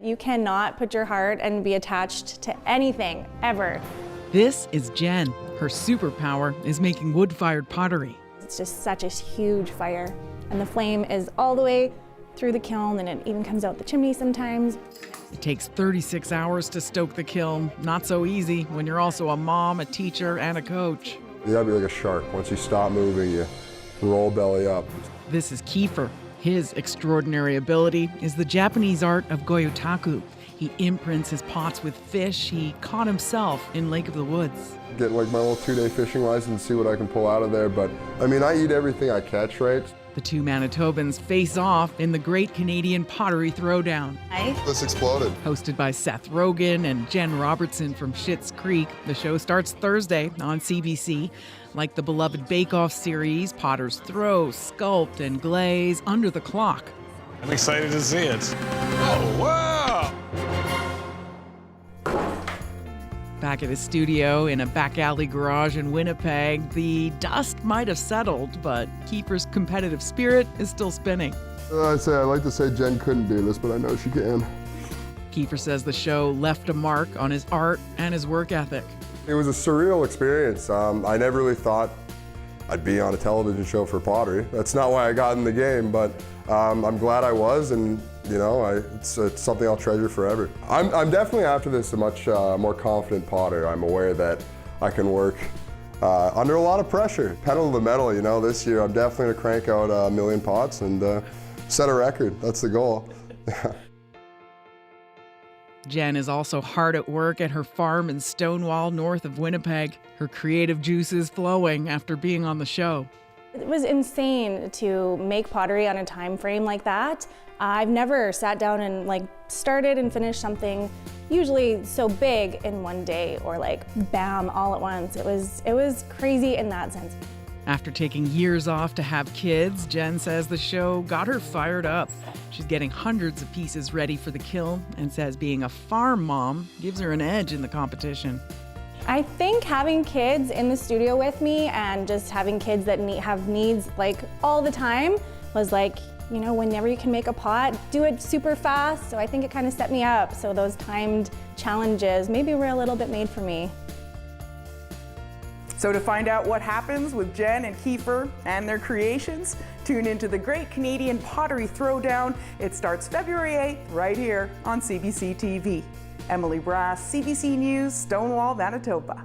You cannot put your heart and be attached to anything, ever. This is Jen. Her superpower is making wood-fired pottery. It's just such a huge fire, and the flame is all the way through the kiln, and it even comes out the chimney sometimes. It takes 36 hours to stoke the kiln. Not so easy when you're also a mom, a teacher, and a coach. You gotta be like a shark. Once you stop moving, you roll belly up. This is Kiefer. His extraordinary ability is the Japanese art of goyotaku. He imprints his pots with fish he caught himself in Lake of the Woods. Get like my little 2-day fishing license, see what I can pull out of there. But I mean, I eat everything I catch, right? The two Manitobans face off in the Great Canadian Pottery Throwdown. This exploded. Hosted by Seth Rogen and Jen Robertson from Schitt's Creek, the show starts Thursday on CBC. Like the beloved Bake Off series, potters throw, sculpt, and glaze under the clock. I'm excited to see it. Oh, wow! Back at his studio in a back alley garage in Winnipeg, the dust might have settled, but Kiefer's competitive spirit is still spinning. I'd like to say Jen couldn't do this, but I know she can. Kiefer says the show left a mark on his art and his work ethic. It was a surreal experience. I never really thought I'd be on a television show for pottery. That's not why I got in the game, but I'm glad I was, and you know, it's something I'll treasure forever. I'm definitely after this a much more confident potter. I'm aware that I can work under a lot of pressure. Pedal to the metal, you know, this year I'm definitely gonna crank out 1 million pots and set a record. That's the goal. Jen is also hard at work at her farm in Stonewall, north of Winnipeg. Her creative juices flowing after being on the show. It was insane to make pottery on a time frame like that. I've never sat down and started and finished something usually so big in one day, or bam, all at once. It was crazy in that sense. After taking years off to have kids, Jen says the show got her fired up. She's getting hundreds of pieces ready for the kiln and says being a farm mom gives her an edge in the competition. I think having kids in the studio with me and just having kids that have needs all the time was you know, whenever you can make a pot, do it super fast. So I think it kind of set me up. So those timed challenges maybe were a little bit made for me. So to find out what happens with Jen and Kiefer and their creations, tune into the Great Canadian Pottery Throwdown. It starts February 8th right here on CBC TV. Emily Brass, CBC News, Stonewall, Manitoba.